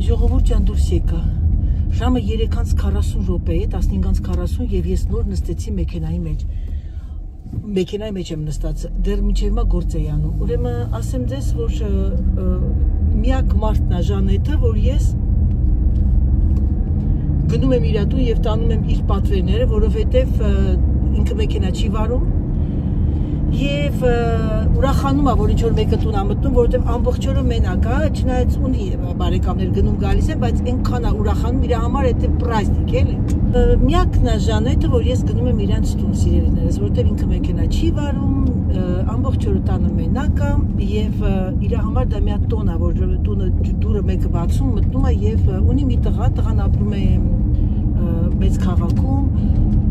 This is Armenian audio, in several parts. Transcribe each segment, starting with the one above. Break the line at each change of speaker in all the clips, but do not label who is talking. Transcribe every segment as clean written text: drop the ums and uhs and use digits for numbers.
Ժողովուրդ ջան, դուրս եկա։ Ժամը 3:40 րոպե է, 15:40 եւ ես նոր նստեցի մեքենայի մեջ։ Մեքենայի մեջ եմ նստած, դեռ մինչև հիմա գործ էի անում։ Ուրեմն ասեմ ձեզ, որ միակ մարդն է Ժանետը, որ ես գնում եմ իր տուն եւ տանում եմ իր պատվերները, որովհետեւ ինքը մեքենա չի վարում եւ ուրախանում է, որ ինչ որ մեկը տուն է մտնում, որովհետեւ ամբողջ օրը մենակ է, չնայած ունի բարեկամներ գնում գալիս են, բայց այնքան է ուրախանում, իր համար է պրազնիկ էլի։ Միակն է Ժանետը, որ ես գնում եմ իրանց տուն, սիրելիներս, որովհետեւ ինքը մեքենա չի վարում, ամբողջ օրը տանը մենակ է եւ իր համար դա մի հատ տոն է, որ տունը դուրը մեկը բացում, մտնում է եւ ունի մի տղան ապրում է մեծ քաղաքում,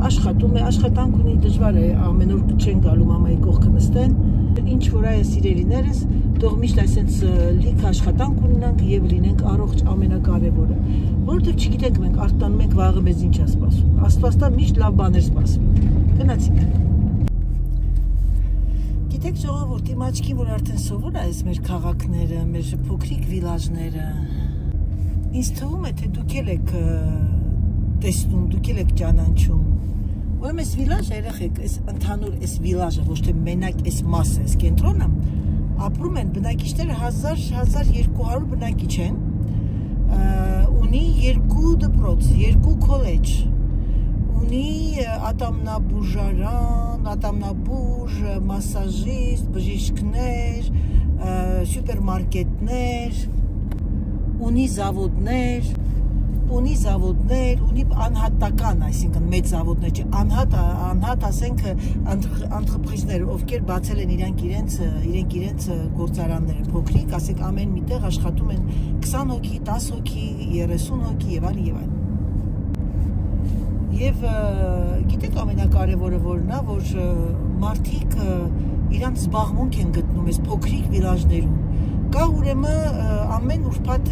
աշխատում է, աշխատանք ունի, դժվար է, ամեն օր չեն գալու մամայի կողքը նստեն։ Ինչ որ այ սիրելիներս, թող միշտ այսպես լիք աշխատանք ունենանք եւ լինենք առողջ, ամենակարևորը։ Որովհետեւ չգիտենք մենք արտանում ենք վաղը մեզ ինչ է սպասում։ Աստվածտա միշտ լավ բաներ սպասում։ Գնացինք։ Գիտեք ժողովուրդ, իմ աչքին որ արդեն սովոր է այս մեր քաղաքները, մեր փոքրիկ վիլաժները։ Ինձ թվում է թե դուք եք տեսնում, դուք եք ճանաչում։ Ուրեմն այս վիլաժը երեխեք, այս ընդհանուր այս վիլաժը, ոչ թե մենակ այս մասը, այս կենտրոնը, ապրում են բնակիչները 1000-1200 բնակիչ են, ունի 2 դպրոց, 2 քոլեջ, ունի ատամնաբուժարան, ատամնաբուժ, մասաժիստ, բժիշկներ, սուպերմարկետներ, ունի զավոդներ, ունի անհատական, այսինքն մեծ զավոդներ, անհատ ասենք անտրեպրիզներ, ովքեր բացել են իրենց գործարանները փոքրիկ, ասենք ամեն միտեղ աշխատում են 20 հոգի, 10 հոգի, 30 հոգի եւ այլն եւ այլն։ Եվ գիտեք ամենակարևորը որն է, որ մարդիկ իրանց զբաղմունք են գտնում այս փոքրիկ վիլաժներում։ Կա ուրեմն ամեն ուրբաթ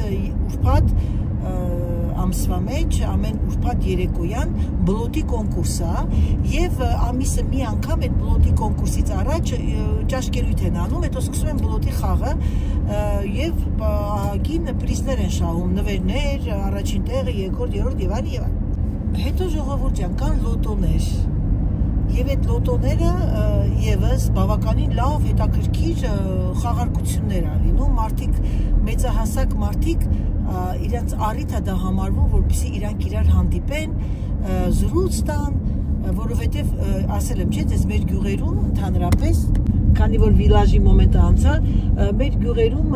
ամսվա մեջ, ամեն ուրբաթ երեկոյան բլոտի կոնկուրս է եւ ամիսը մի անգամ այդ բլոտի կոնկուրսից առաջ ճաշկերույթ են անում, հետո սկսում են բլոտի խաղը եւ ահագին պրիզներ են շահում, նվերներ, առաջին տեղը, երկրորդ, երրորդ եւ այլն։ Հետո ժողովուրդ ջան, կան լոտոներ եւ այդ լոտոները եւս բավականին լավ հետաքրքիր խաղարկություններ ա լինում, մարդիկ մեծահասակ մարդիկ իրենց առիթ է դա համարվում, որպեսզի իրանք իրար հանդիպեն, զրույց տան, որովհետև ասել եմ, չէ՞, այս մեր գյուղերում ընդհանրապես, քանի որ վիլաժի մոմենտը անցա, մեր գյուղերում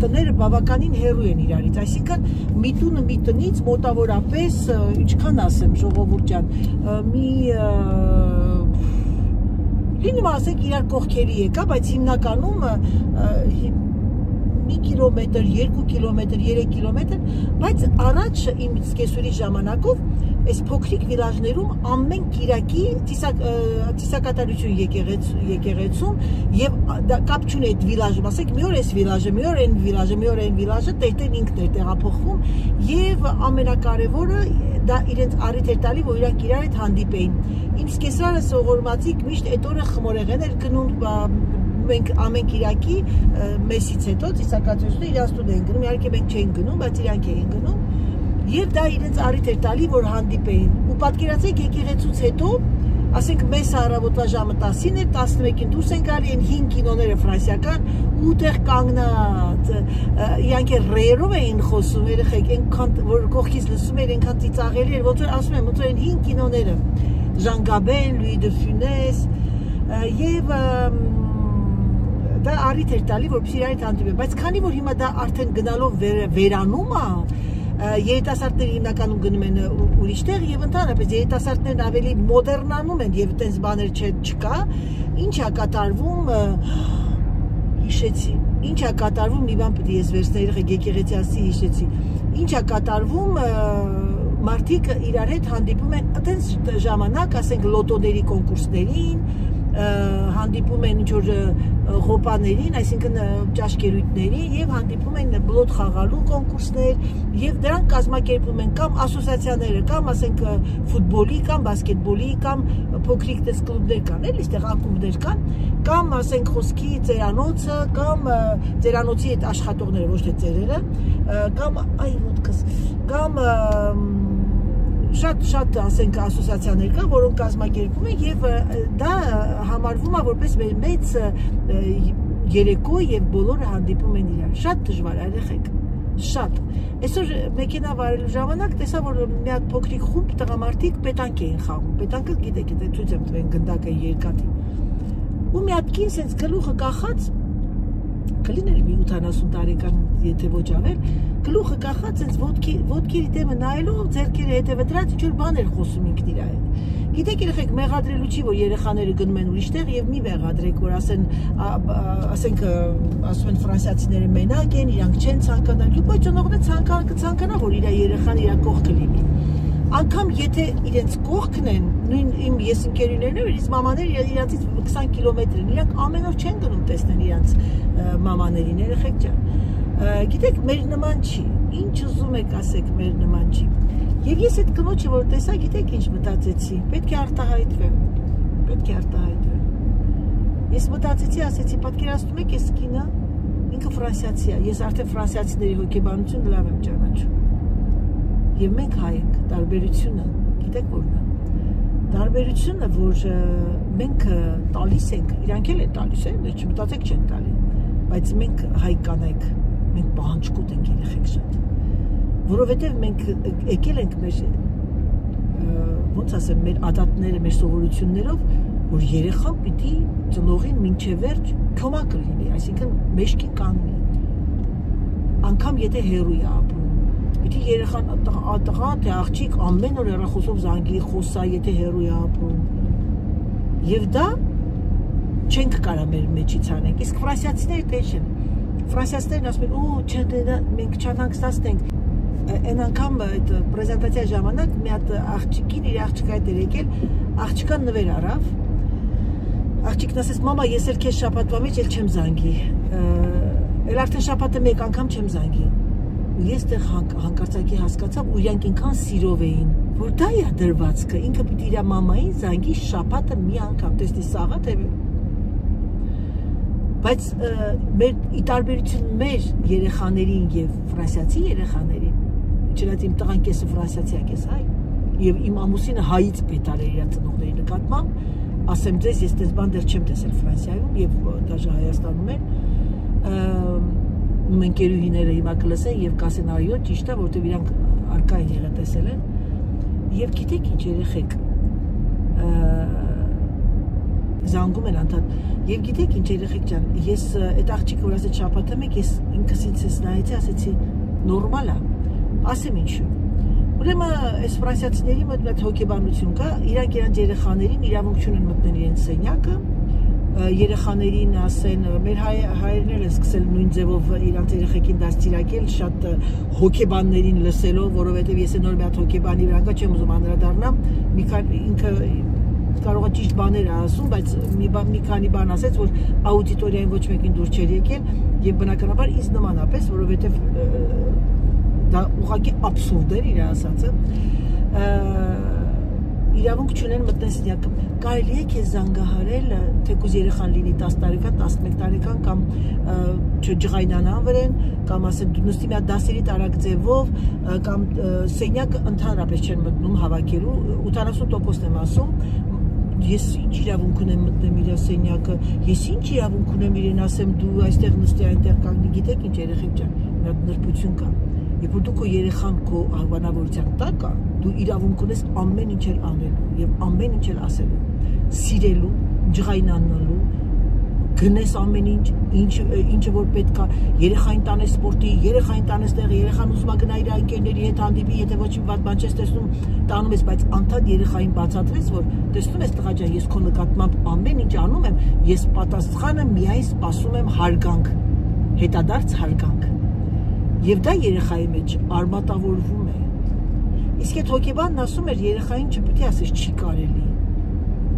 տները բավականին հեռու են իրարից, այսինքն մի տունը մի տնից մոտավորապես, ինչքան ասեմ, ժողովուրդ ջան, լինում ասենք իրար կողքերի եկա, բայց հիմնականում մի կիլոմետր, 2 կիլոմետր, 3 կիլոմետր, բայց առաջ իմ սկեսուրի ժամանակով այս փոքրիկ վիլաժներում ամեն կիրակի ծիսակատարություն եկեղեցում եւ կապ չունի այդ վիլաժում, ասենք մի օր այս վիլաժը, մի օր այն վիլաժը, մի օր այն վիլաժը, տերտերն ինքն էր տեղափոխվում եւ ամենակարևորը դա իրենց առիթ էր տալի, որ իրանք իրար հետ հանդիպեին։ Իմ սկեսարը սողորմացիկ միշտ այդ օրը խմորեղեն էր գնում, մենք ամեն կիրակի մեսից հետո ծիսակացությունը իրանց տուն էին գնում, իհարկե մենք չէինք գնում, բայց իրանք էին գնում եւ դա իրենց առիթ էր տալի, որ հանդիպեին։ Ու պատկերացեք եկեղեցուց հետո, ասենք մեզ առավոտվա ժամը 10-ին էր, 11-ին դուրս են գալի են 5 կինոները ֆրանսիական, ուտեղ կանգնած, իրանք ռեյերով էին խոսում, երեխեք, այնքան որ կողքից լսում էր, այնքան ծիծաղելի էր, ոնց որ ասում եմ, ոնց որ այն 5 կինոները, Ժան Գաբեն, Լուի դե Ֆյունես եւ դա առիթ էր տալի, որպեսզի իրարից հանդիպեն, բայց քանի որ հիմա դա արդեն գնալով վերանում է, երիտասարդները հիմնականում գնում են ուրիշ տեղ եւ ընդհանրապես երիտասարդներն ավելի մոդեռնանում են եւ այդպես բաներ չկա, ինչ է կատարվում, հիշեցի, ինչ է կատարվում, մի բան պետք է ես վերցնեի, եկեղեցի ասի հիշեցի, ինչ է կատարվում, մարդիկ իրար հետ հանդիպում են այդպես ժամանակ, ասենք լոտոների կոնկուրսներին, հանդիպում են ինչ-որ ղոպաներին, այսինքն ճաշկերույթների եւ հանդիպում են բլոտ խաղալու կոնկուրսներ եւ դրանք կազմակերպում են կամ ասոցիացիաները, կամ ասենք ֆուտբոլի, կամ բասկետբոլի, կամ փոքրիկ դες կլուբներ կան, էլի, այստեղ ակումբներ կան, կամ ասենք խոսքի ծերանոցը, կամ ծերանոցի այդ աշխատողները, ոչ թե ծերերը, կամ այ ոտքս, կամ շատ ասենք ասոցիացիաներ կան, որոնք կազմակերպում են եւ դա համարվում է որպես մեծ երեկո եւ բոլորը հանդիպում են իրար։ Շատ դժվար է, երեխեք, շատ։ Այսօր մեքենա վարելու ժամանակ տեսա, որ մի հատ փոքրիկ խումբ տղամարդիկ պետանկ էին խաղում։ Պետանկը գիտեք, ցույց եմ տվել գնդակը երկաթի։ Ու մի հատ կին sense գլուխը կախած կլիներ մի 80 տարեկան, եթե ոչ ավել, գլուխը կախած sense ոտքերի դեմը նայելով, ձեռքերը հետևը դրած ինչ-որ բան էր խոսում ինքն իր հետ։ Գիտեք, երեխեք, մեղադրելու չի, որ երեխաները գնում են ուրիշ տեղ եւ մի մեղադրեք, որ ասենք ասում են ֆրանսիացիները մենակ են, իրանք չեն ցանկանա, լյուբոյ ծնողները կցանկանա, որ իր երեխան իր կողքը լինի։ Անկամ եթե իրենց կողքն են, նույն ես ընկերուներն են, իսկ մամաները իրանցից 20 կիլոմետր են, իրանք ամեն օր չեն գնում տեսնեն իրանց մամաներին, երեխեք ջան։ Գիտեք, մեր նման չի, ինչ ուզում եք ասեք, մեր նման չի։ Եվ ես այդ կնոջը, որ տեսա, գիտեք ինչ մտածեցի, պետք է արտահայտվեմ, պետք է արտահայտվեմ։ Ես մտածեցի, ասեցի, պատկերացնում եք, այս կինը ինքը ֆրանսիացի է, ես արդեն ֆրանսիացիների հոգեբանությունը լավ եմ ճանաչում։ Եվ մենք հայ ենք, տարբերությունը, գիտեք որն է։ Տարբերությունը, որ մենք տալիս ենք, իրանք էլ են տալիս, չմտածեք չեն տալի, բայց մենք հայ կանայք, մենք պահանջկոտ ենք երեխեք շատ, որովհետև մենք եկել ենք մեր, ոնց ասեմ, մեր ադատները, մեր սովորություններով, որ երեխան պիտի ծնողին մինչև վերջ քոմակը լինի, այսինքն մեջքին կանգնի, անգամ եթե հեռու է ապրում, պիտի երեխան տղա, թե աղջիկ ամեն օր հեռախոսով զանգի, խոսա, եթե հեռու է ապրում, եւ դա չենք կարա մեր մեջից անենք, իսկ ֆրանսիացիները թե չեն, ֆրանսիացիներն ասում են, ու մենք չհանգստացնենք, այն անգամ այդ պրեզենտացիա ժամանակ մի հատ աղջիկին իր աղջիկա հետ էր եկել, աղջիկան նվեր առավ, աղջիկն ասեց, մամա, ես էլ քեզ շաբաթվա մեջ էլ չեմ զանգի, էլ արդեն շաբաթը մեկ անգամ չեմ զանգի, ու ես տեղ հանկարծակի հասկացավ, ու իրանք ինքան սիրով էին, որ դա է դրվածքը, ինքը պիտի իր մամային զանգի շաբաթը մի անգամ, տեսնի սաղա, թե բայց ի տարբերություն մեր երեխաներին եւ ֆրանսիացի երեխաներին, չնայած իմ տղան կեսը ֆրանսիացի է, կես հայ, եւ իմ ամուսինը հայից պետար է իր ծնողների նկատմամբ, ասեմ ձեզ, ես դες բան դեռ չեմ տեսել Ֆրանսիայում եւ դաժե Հայաստանում էլ, ընկերուհիները հիմա կլսեն եւ կասեն այո, ճիշտ է, որտեւ իրանք արկա են եղել տեսել են, եւ գիտեք ինչ երեխեք, զանգում են անդադ, եւ գիտեք ինչ երեխեք ջան, ես այդ աղջիկը որ ասեց շաբաթը մեկ, ես ինքս ինձ նայեցի, ասեցի նորմալ է, ասեմ ինչու։ Ուրեմն այս ֆրանսիացիների մոտ մի հոգեբանություն կա, իրանք իրենց երեխաներին իրավունք չունեն մտնել իրենց սենյակը, երեխաներին ասեն, մեր հայերն են սկսել նույն ձևով իրանց երեխեքին դաստիարակել, շատ հոգեբաններին լսելով, որովհետև ես նոր մի հատ հոգեբանի վրա չեմ ուզում անդրադառնամ, ինքը կարող է ճիշտ բաներ ասում, բայց մի քանի բան ասեց, որ աուդիտորիային ոչ մեկին դուր չէր եկել եւ բնականաբար ինձ նմանապես, որովհետեւ դա ուղղակի աբսուրդ էր իր ասածը, իրավունք չունեն մտնել սենյակը, կարելի է քեզ զանգահարել, թեկուզ երեխան լինի 10 տարեկան, 11 տարեկան կամ ջղայնանան վրեն, կամ ասեն դու նստի մի հատ դասերի տարակ ձևով, կամ սենյակը ընդհանրապես չեն մտնում հավաքելու, 80%-ն եմ ասում, ես ինչ իրավունք ունեմ մտնեմ իր սենյակը, ես ինչ իրավունք ունեմ իրեն ասեմ դու այստեղ նստի այնտեղ կանգնի, գիտեք ինչ երեխեք ջան, մի հատ նրբություն կա, երբ որ դու քո երեխան քո հավանավորության տակ է, դու իրավունք ունես ամեն ինչ էլ անելու եւ ամեն ինչ էլ ասելու, սիրելու, ջղայնանալու, գնես ամեն ինչը որ պետք է, երեխային տանես սպորտի, երեխային տանես տեղի, երեխան ուզում է գնա իր ընկերների հետ հանդիպի, եթե ոչ մի վատ բան չես տեսնում, տանում ես, բայց անդադ երեխային բացատրես, որ տեսնում ես տղա ջան, ես քո նկատմամբ ամեն ինչ անում եմ, ես պատասխանը միայն սպասում եմ հարգանք, հետադարձ հարգանք։ Եվ դա երեխայի մեջ արմատավորվում է։ Իսկ այդ հոգեբանն ասում էր երեխային չպետք է ասես չի կարելի։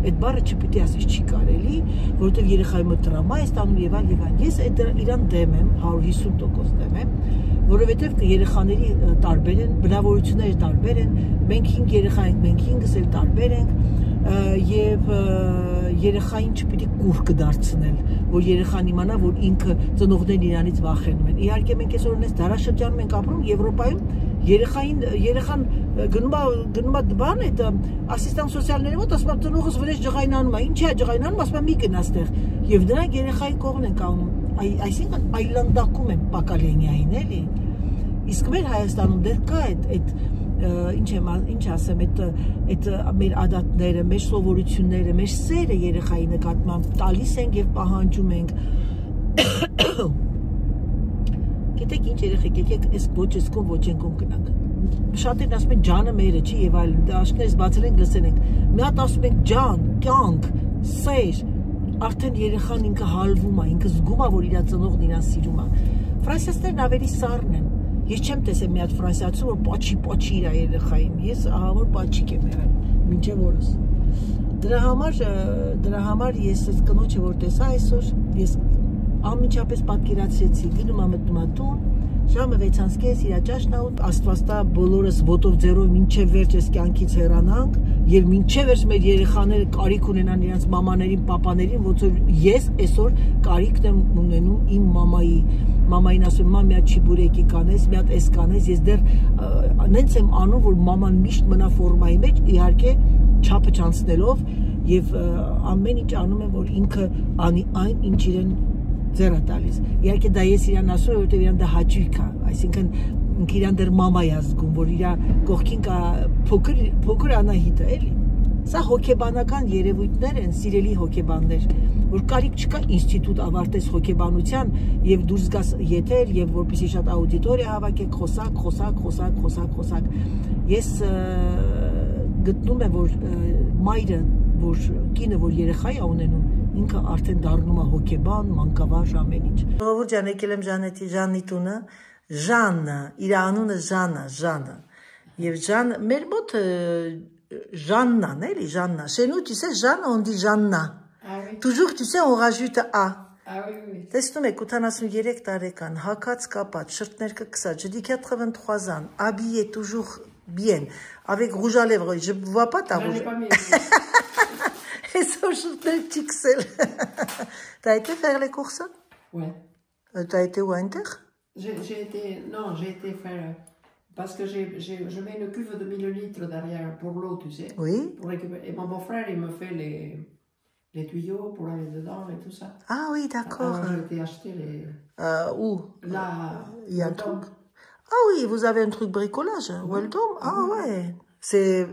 այդ բառը չպիտի ասես չի կարելի, որովհետև երեխայի մոտ տրամա է ստանում եւ այլ եւ այլ։ Ես այդ իրան դեմ եմ, 150% դեմ եմ, որովհետև երեխաների տարբեր են, բնավորությունները տարբեր են, մենք 5 երեխա ենք, մենք 5-ս էլ տարբեր ենք եւ երեխային չպիտի կուրկը դարձնել, որ երեխան իմանա, որ ինքը ծնողներն իրանից վախենում են։ Իհարկե մենք այսօր ունես դարաշրջանում ենք ապրում Եվրոպայում, երեխան գնում է բան այդ ասիստանտ սոցիալների մոտ, ասում է ծնողս վրեժ ջղայնանում է, ինչ է ջղայնանում, ասում է մի գնա ստեղ, եւ դրանք երեխայի կողմն են կանգնում, այսինքն այլանդակում են պակալենիային, էլի։ Իսկ մեր Հայաստանում դեռ կա այդ ինչ ասեմ, այդ մեր ադատները, մեր սովորությունները, մեր սերը երեխայի նկատմամբ տալիս ենք եւ պահանջում ենք։ Գիտեք ինչ երեխեք, եկեք այս ոչ էսկոն ոչ ենկոն գնանք։ Շատերն ասում են ջանը մերը չի եւ այլն, աշկերտս բացել ենք լսել ենք։ Մի հատ ասում ենք ջան, կյանք, սեր, արդեն երեխան ինքը հալվում է, ինքը զգում է, որ իր ծնողն իրան սիրում է։ Ֆրանսիացիներն ավելի սառն են։ Ես չեմ տեսել մի հատ ֆրանսիացու, որ պաչի իր երեխային։ Ես ահա որ պաչիկ եմ եղել, մինչև օրս։ Դրա համար ես այս կնոջը որ տեսա այսօր, ես անմիջապես պատկերացրեցի, գնում եմ մտնում եմ տուն, ժամը 6:30 իր ճաշն ա ուտ, Աստվածտա բոլորս ոտով ձեռով մինչև վերջ այս կյանքից հեռանանք եւ մինչև վերջ մեր երեխաները կարիք ունենան իրենց մամաներին, պապաներին, ոնց որ ես այսօր կարիքն եմ ունենում իմ մամային ասում մամա չի բուրեկի կանես, մի հատ էս կանես, ես դեռ նենց եմ անում, որ մաման միշտ մնա ֆորմայի մեջ, իհարկե չափը չանցնելով եւ ամեն ինչ անում եմ, որ ինքը անի այն, ինչ իրեն ձեռը տալիս։ Իհարկե դա ես իրան ասում եմ, որովհետև իրան դա հաճույք է, այսինքն ինքը իրան դեռ մամա է զգում, որ իր կողքին կա փոքր Անահիտը, էլի։ Սա հոգեբանական երևույթներ են, սիրելի հոգեբաններ, որ կարիք չկա ինստիտուտ ավարտես հոգեբանության եւ դուրս գաս եթեր եւ որպեսզի շատ աուդիտորիա հավաքեք, խոսակ։ Ես գտնում եմ, որ մայրը, որ կինը, որ երեխա է ունենում, ինքը արդեն դառնում է հոգեբան, մանկավարժ, ամեն ինչ։ Ժողովուրդ ջան, եկել եմ Ժանի տունը, Ժաննը, իր անունը Ժանը։ Եվ Ժան, մեր մոտ Jeanna, n'est-ce Jeanna. Chez nous, tu sais, Jeanne, on dit Jeanna.
Ah oui.
Toujours, tu sais, on rajoute A.
Ah oui, oui.
Տեսնում եք 83 տարեկան, հակած կապած, շրտներքը կսած, je dis 83 ans, habillé toujours bien, avec rouge à lèvres, je ne vois pas ta rouge.
J'en ai pas mis.
Et son shortner pixel. T'as été faire les courses?
Ouais.
T'as été où à Inter?
J'ai été faire, parce que je mets une cuve de 1000 litres derrière pour l'eau, tu sais.
Oui.
Pour récupérer. Et mon beau-frère, il me fait les tuyaux pour aller dedans et tout ça.
Ah oui, d'accord.
Alors, j'ai été acheter les...
Où?
Là.
Il y a un truc. Ah oui, vous avez un truc bricolage, oui. Weldom. Ah ouais. C'est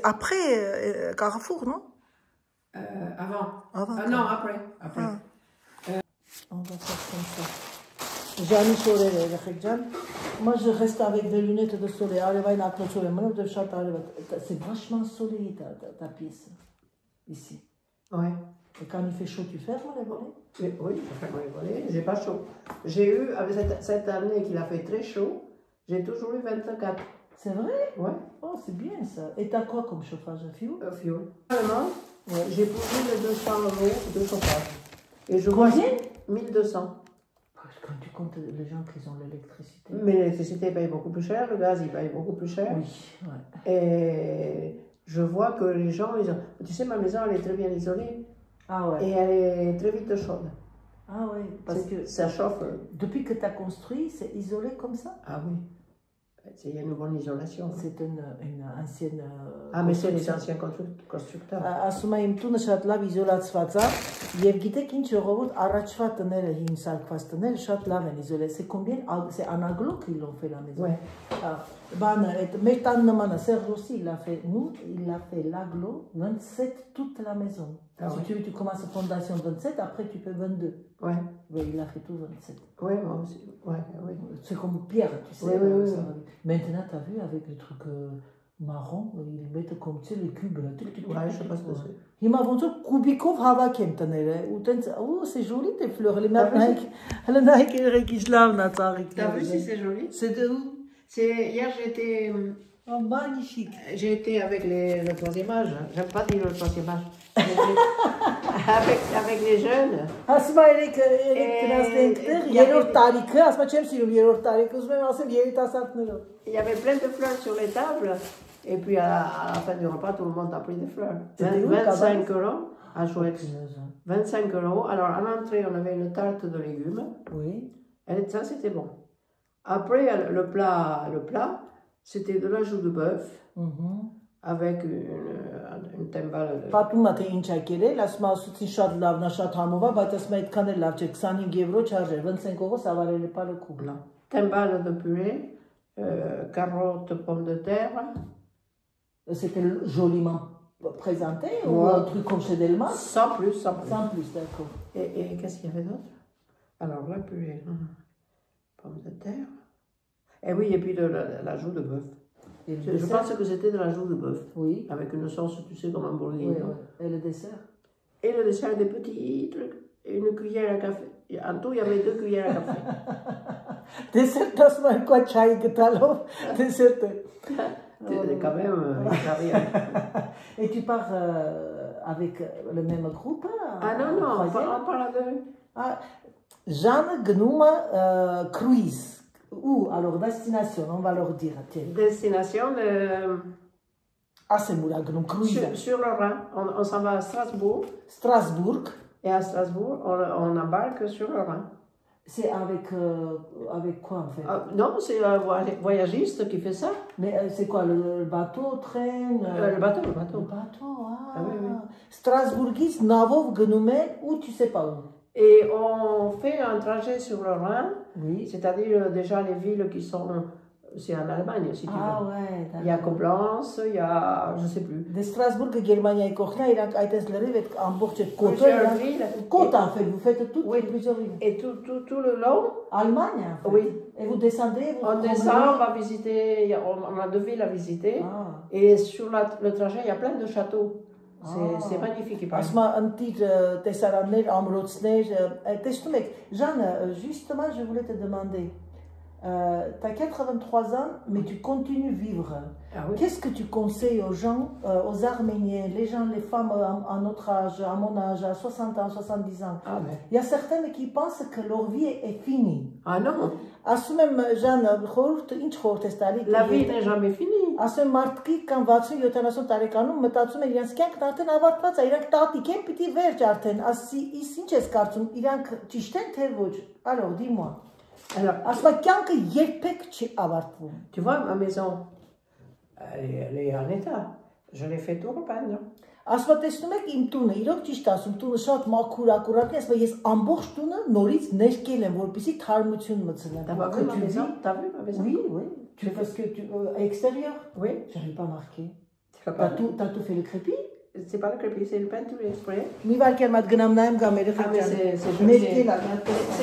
après Carrefour, non?
Avant.
après.
Non, après.
Ah. On va faire comme ça. Jani soleil, moi je reste avec des lunettes de soleil. C'est vachement soleil ta pièce, ici.
Ouais.
Et quand il fait chaud, tu fermes les volets?
Oui, je ferme les volets. J'ai pas chaud. J'ai eu, avec cette année qu'il a fait très chaud, j'ai toujours eu 24.
C'est vrai?
Ouais.
Oh, c'est bien ça. Et t'as quoi comme chauffage à fioul?
Fioul. Vraiment, ouais. J'ai posé les 200 € de chauffage. Et je
Combien?
vois 1200.
Quand tu comptes les gens qui ont l'électricité.
Mais l'électricité paye beaucoup plus cher, le gaz il paye beaucoup plus cher.
Oui, ouais.
Et je vois que les gens, ils ont... Tu sais, ma maison elle est très bien isolée.
Ah ouais.
Et elle est très vite chaude.
Ah ouais, parce que
ça chauffe.
Depuis que tu as construit, c'est isolé comme ça?
Ah oui. Il y a une bonne isolation.
C'est une ancienne.
Ah, mais c'est les anciens constructeurs.
Ասում եմ տունը շատ լավ իզոլացված է եւ գիտեք ինչ ժողովուրդ առաջվա տները հիմ սարքված տները շատ լավ են իզոլե c'est combien c'est Anaglo qui l'ont fait la maison.
Ouais.
Բանը այդ մեր տան նման է Serge aussi il a fait l'aglo 27 toute la maison.
Ah,
si
ouais.
tu commences fondation 27 après tu peux 22.
Ouais.
Oui, il a fait tout 27.
Ouais, moi aussi. Ouais, ouais.
C'est comme pierre, tu sais.
Ouais, ouais, ouais.
Maintenant, tu as vu avec les trucs marron, ils mettent comme tu sais les cubes là.
Ouais, je sais pas ce que c'est.
Ils m'ont vendu kubikov havakem tenere. Oh, c'est joli tes fleurs. Les Nike, le Nike qui se lave na tsarik.
T'as vu si c'est joli?
C'est de où?
C'est hier j'étais
Oh, magnifique.
J'ai été avec le troisième âge. J'aime pas dire le troisième âge. avec les jeunes.
Ասում երեք գնացել ենք տեղ, երրորդ տարիքը, ասում չեմ սիրում երրորդ տարիքը, ուզում եմ ասեմ երիտասարդներով։
Il y avait plein de fleurs sur les tables. Et puis à la fin du repas, tout le monde a pris des fleurs. 25 € à Chouex. 25 €. Alors à l'entrée, on avait une tarte de légumes.
Oui.
Et ça, c'était bon. Après, le plat, c'était de la joue de bœuf avec une timbale de...
Պատմում է թե ինչ ա կերել, ասում ասուցին շատ լավն է, շատ համով է, բայց ասում այդքան էլ լավ չէ, 25 € չարժեր, 25 € սավարել է պալը կուգլա։
Timbale de purée, carottes, pommes de terre.
C'était joliment présenté ou un truc comme chez Delmas?
Sans plus,
d'accord.
Et qu'est-ce qu'il y avait d'autre? Alors, la purée, pommes de terre. Et oui, et puis la joue de bœuf. Je pense que c'était de la joue de bœuf.
Oui.
Avec une sauce, tu sais, comme un bourguignon.
Oui. Et le dessert?
Et le dessert, des petits trucs. Une cuillère à café. En tout, il y avait 2 cuillères à café.
Dessert, das war quoi, chai gtalov? Dessert.
Quand même, ça rien.
Et tu pars avec le même groupe?
Ah non, on part à 2.
Ah, Jeanne Gnouma Cruise. Où? Alors, destination, on va leur dire.
Destination
c'est Moula Gnoum Cruise.
Sur le Rhin. On s'en va à Strasbourg.
Strasbourg.
Et à Strasbourg, on embarque sur le Rhin.
C'est avec quoi en fait?
Non, c'est un voyagiste qui fait ça.
Mais c'est quoi, le bateau, train?
Le bateau.
Le bateau,
Ah oui.
Strasbourgis, Navov, Gnoumet, ou tu sais pas où?
Et on fait un trajet sur le Rhin,
oui.
C'est-à-dire déjà les villes qui sont... C'est en Allemagne, si tu veux.
Ouais,
il y a Koblenz, il y a... je ne sais plus.
De Strasbourg, Germania, Kochna, il y a
plusieurs villes.
Côte, en fait, vous faites toutes plusieurs villes.
Et tout le long.
Allemagne, en fait.
Oui.
Et vous descendez,
on descend, on va visiter, on a 2 villes à visiter. Et sur le trajet, il y a plein de châteaux. C'est magnifique, il paraît.
Asma, un petit Tessaranner, Amrotsner, Jeanne, justement, je voulais te demander, tu as 83 ans, mais tu continues à vivre.
Ah oui.
Qu'est-ce que tu conseilles aux gens, aux Arméniens, les gens, les femmes à notre âge, à mon âge, à 60 ans, 70 ans? Il y a certaines qui pensent que leur vie est finie.
Ah non.
Asumem, Jeanne,
la vie n'est jamais finie.
Ասում մարդիկ կամ 60-70 տարեկանում մտածում են իրենց կյանքն արդեն ավարտված է, իրանք տատիկ են, պիտի վերջ արդեն, ասի, ինչ ես կարծում, իրանք ճիշտ են թե ոչ? Alors, dis-moi. Ասում է կյանքը երբեք չի ավարտվում.
Tu vois, ma maison, elle est en état. Je l'ai fait tout repeindre.
Ասում է տեսնում եք իմ տունը, իրոք ճիշտ ասում, տունը շատ մաքուր, ակուրատ է, ասում է ես ամբողջ տունը նորից ներկել եմ, որպեսզի թարմություն մտցնեմ։
T'as vu ma maison?
Oui. Parce que extérieur?
Oui.
J'avais pas marqué. T'as tout fait le crépi?
C'est pas le crépi, c'est le peinture exprès. C'est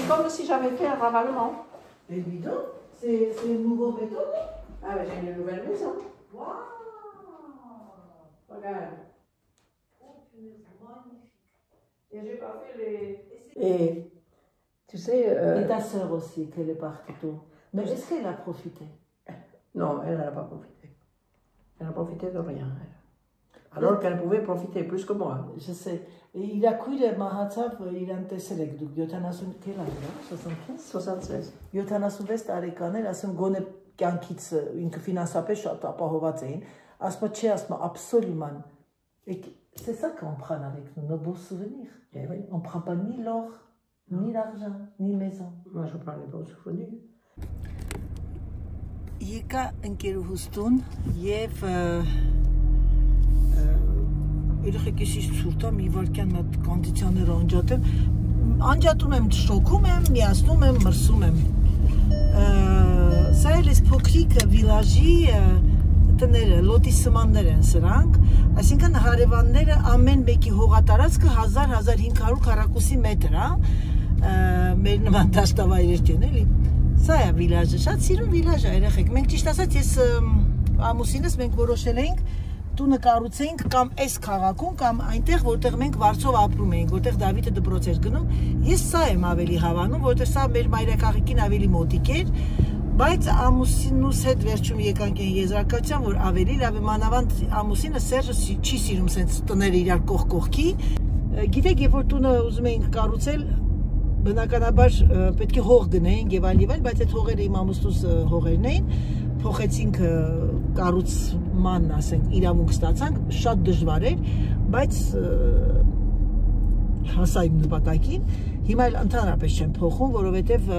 comme si j'avais fait un ravalement.
Évident. C'est une nouvelle méthode.
Ah, mais j'ai une nouvelle maison.
Waouh!
Regarde.
Oh, punaise, magnifique.
Et j'ai pas fait les... Et tu sais...
Et ta sœur aussi, qu'elle est partie tôt. Mais est-ce qu'elle a profité?
Non, elle n'a pas profité. Elle n'a profité de rien. Alors qu'elle pouvait profiter plus que moi.
Je sais. Et il a couillé le mahatsav, il a intéressé donc
76.
76 տարեկաներ, ասում գոնե կյանքից ինքը ֆինանսապես շատ ապահոված էին, ասում չէ, ասում absolument. Et c'est ça qu'on prend avec nous, nos beaux souvenirs.
Et oui.
On ne prend pas ni l'or, ni l'argent, ni maison.
Moi, je prends les beaux souvenirs.
Եկա ընկերուհուս տուն եւ երեխեքիս ցուրտ է, մի վարքյան մոտ կոնդիցիոները անջատում եմ, շոքում եմ, միացնում եմ, մրսում եմ։ Սա էլ էս փոքրիկ վիլաժի տները, լոտիսմաններ են սրանք, այսինքն հարևանները ամեն մեկի հողատարածքը 1000-1500 քառակուսի մետր է, մեր նման դաշտավայրեր չեն էլի։ Սա է վիլաժը, շատ սիրուն վիլաժ է երեխեք, մենք ճիշտ ասած ես ամուսինս մենք որոշել էինք տունը կառուցեինք կամ այս քաղաքում կամ այնտեղ որտեղ մենք վարձով ապրում էինք, որտեղ Դավիթը դպրոց էր գնում, ես սա եմ ավելի հավանում, որտեղ սա մեր մայրաքաղաքին ավելի մոտիկ էր Բայց ամուսինուս հետ վերջում եկանք են եզրակացության, որ ավելի լավ է մանավանդ ամուսինը Սերժը չի սիրում սենց տները իրար կողքի։ Գիտեք, երբ որ տունը ուզում էինք կառուցել, բնականաբար պետք է հող գնեինք եւ այլ, բայց այդ հողերը իմ ամուսնուս հողերն էին, փոխեցինք կառուցման, ասենք, իրավունք ստացանք, շատ դժվար էր, բայց հասա իմ նպատակին, հիմա էլ ընդհանրապես չեմ փոխում, որովհետև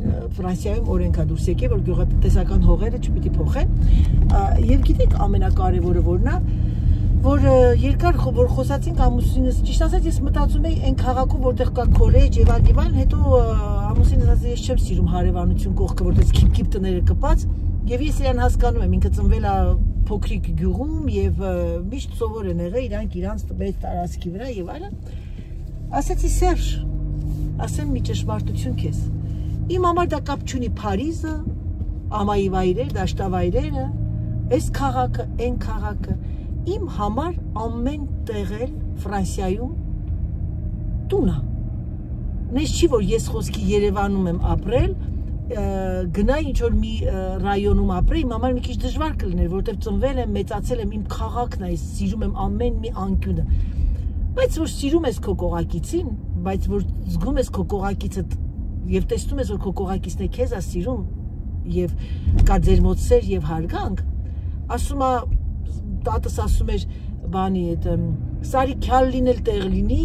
Ֆրանսիայում օրենք է դուրս եկել, որ գյուղատնտեսական հողերը չպիտի փոխեն, եւ գիտեք ամենակարևորը որն է, որ երկար որ խոսացինք ամուսինս, ճիշտ ասած ես մտածում էի այն քաղաքում, որտեղ կա քոլեջ եւ այլ, հետո ամուսինս ասաց ես չեմ սիրում հարևանություն կողքը, որտեղ քիփ տները կպած, եւ ես իրան հասկանում եմ, ինքը ծնվել է փոքրիկ գյուղում եւ միշտ սովոր են եղել իրանք իրանց մեծ տարածքի վրա եւ այլն։ Ասացի Սերժ, ասեմ մի ճշմարտություն քեզ։ Իմ համար դա կապ չունի Փարիզը, ամայի վայրերը, դաշտավայրերը, այս քաղաքը, այն քաղաքը, իմ համար ամեն տեղել Ֆրանսիայում տուն է։ Նես չի որ ես խոսքի Երևանում եմ ապրել, գնա ինչ որ մի ռայոնում ապրեի, իմ համար մի քիչ դժվար կլիներ, որովհետև ծնվել եմ, մեծացել եմ, իմ քաղաքն է, սիրում եմ ամեն մի անկյունը։ Բայց որ սիրում ես քո կողակիցին, բայց որ զգում ես քո կողակիցը եւ տեսնում ես որ քո կողակիցն է քեզ է սիրում եւ կա ձեր մոտ սեր եւ հարգանք, ասում է տատս ասում էր բանի այդ սարի քյալ լինել տեղ լինի,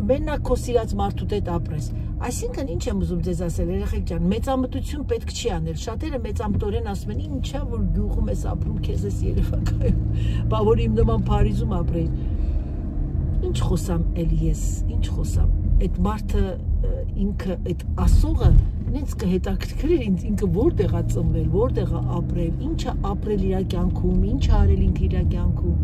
մենակ քո սիրած մարդու հետ ապրես։ Այսինքն ինչ եմ ուզում ձեզ ասել, երեխեք ջան, մեծամտություն պետք չի անել։ Շատերը մեծամտորեն ասում են, ինչա որ գյուղում ես ապրում, քեզ ես Երևակայում, բա որ իմ նման Փարիզում ապրեի։ Ինչ խոսամ էլի ես, ինչ խոսամ։ Այդ մարդը ինքը այդ ասողը ինձ կհետաքրքրեր ինքը որտեղ է ծնվել, որտեղ է ապրել, ինչ է ապրել իր կյանքում, ինչ է արել ինքը իր կյանքում։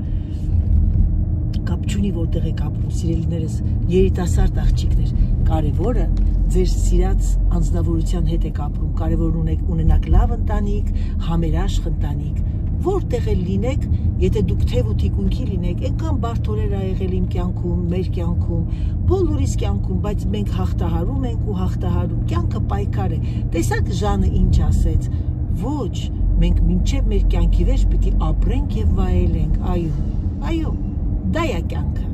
Կապ չունի որտեղ եք ապրում, սիրելիներս, երիտասարդ աղջիկներ, կարևորը ձեր սիրած անձնավորության հետ եք ապրում, կարևոր ունենաք լավ ընտանիք, համերաշխ ընտանիք, որտեղ էլ լինեք, եթե դուք թև ու թիկունքի լինեք, այնքան բարդորեր ա եղել իմ կյանքում, մեր կյանքում, բոլորիս կյանքում, բայց մենք հաղթահարում ենք ու հաղթահարում, կյանքը պայքար է, տեսակ Ժանը ինչ ասեց, ոչ, մենք մինչև մեր կյանքի վերջ պիտի ապրենք և վայելենք, այո, դա է կյանքը,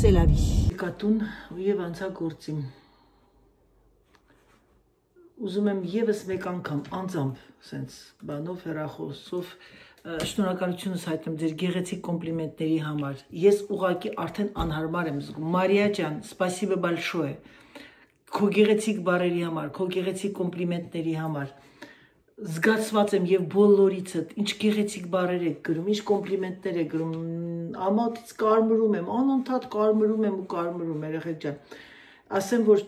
սելավի։ Կատուն և անցա գործիմ, ուզում եմ եվս մեկ անգամ անձամբ, սենց բանով, հեռախոսով, շնորհակալությունս հայտնեմ ձեր գեղեցիկ կոմպլիմենտների համար, ես ուղղակի արդեն անհարմար եմ զգում, Մարիա ջան, սպասիբը բալշոյ է, քո գեղեցիկ բառերի համար, քո գեղեցիկ կոմպլիմենտների համար, զգացված եմ և բոլորիցդ, ինչ գեղեցիկ բառեր եք գրում, ինչ կոմպլիմենտներ եք գրում, ամոթից կարմրում եմ, անընդհատ կարմրում եմ ու կարմրում, երեխեք ջան, ասեմ, որ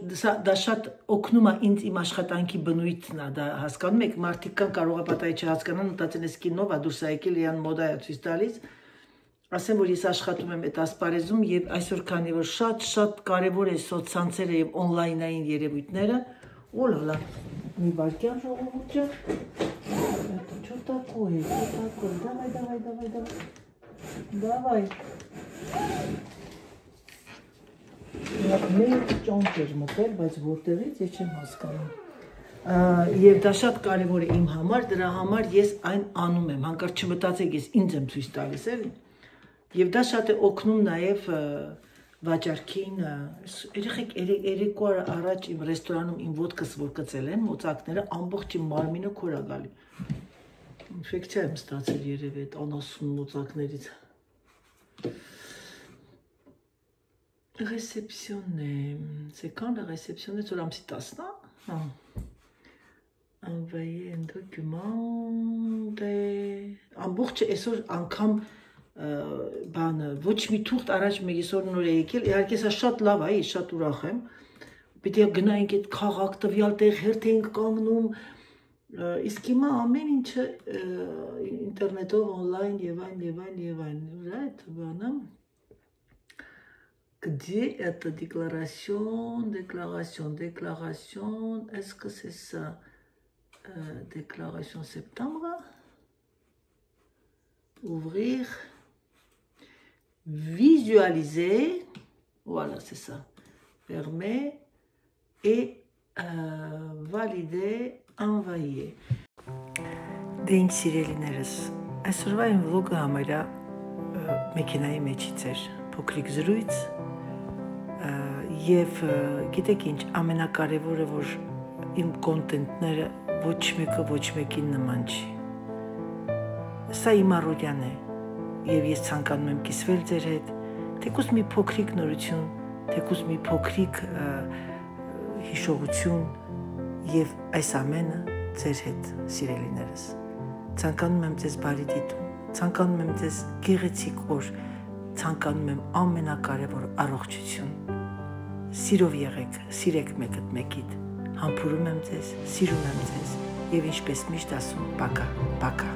դա շատ օգնում է ինձ իմ աշխատանքի բնույթն է, դա հասկանում եք, մարդիկ կան կարող է պատահի չհասկանան, մտածեն էս կինով է դուրս է եկել, իրան մոդա է ցույց տալիս, ասեմ, որ ես աշխատում եմ այդ ասպարեզում եւ այսօր քանի որ շատ կարեւոր է սոցցանցերը եւ օնլայնային երևույթները, օլալա, մի վարքյան ժողովուրդ ջան, что такое, давай. Մենք ճոնք էր մտել, բայց որտեղից ես չեմ հասկանում։ Եվ դա շատ կարևոր է իմ համար, դրա համար ես այն անում եմ, հանկարծ չմտածեք ես ինձ եմ ցույց տալիս, էլի։ Եվ դա շատ է օգնում նաև վաճառքին, երեխեք երեկո առաջ իմ ռեստորանում իմ ոդկս որ կծել են, մոծակները ամբողջ իմ մարմինը քոր է գալի։ Ինֆեկցիա եմ ստացել երևի այդ անասուն մոծակներից։ Réceptionner, c'est quand la réceptionner sur un petit tasse, non? Envoyer un document, ամբողջ այսօր անգամ բանը ոչ մի թուղթ առաջ մեկ այսօր նոր է եկել, իհարկե սա շատ լավ է, ես շատ ուրախ եմ, պիտի գնայինք այդ քաղաք տվյալ տեղ հերթ էինք կանգնում, իսկ հիմա ամեն ինչը ինտերնետով օնլայն եւ այն, right, բանը Где эта déclaration, est-ce que c'est ça, déclaration septembre, ouvrir, visualiser, voilà c'est ça, fermer et valider անվայի է։ Դե ինչ սիրելիներս, այսօրվա իմ վլոգը համարյա մեքենայի մեջից էր, փոքրիկ զրույց եւ գիտեք ինչ, ամենակարևորը որ իմ կոնտենտները ոչ մեկը ոչ մեկին նման չի։ Սա իմ առօրյան է եւ ես ցանկանում եմ կիսվել ձեր հետ, թեկուզ մի փոքրիկ նորություն, թեկուզ մի փոքրիկ հիշողություն եւ այս ամենը ձեր հետ, սիրելիներս։ Ցանկանում եմ ձեզ բարի դիտում, ցանկանում եմ ձեզ գեղեցիկ օր, ցանկանում եմ ամենակարևոր առողջություն։ Սիրով եղեք, սիրեք մեկդ մեկիդ, համբուրում եմ ձեզ, սիրում եմ ձեզ եւ ինչպես միշտ ասում, պակա, պակա։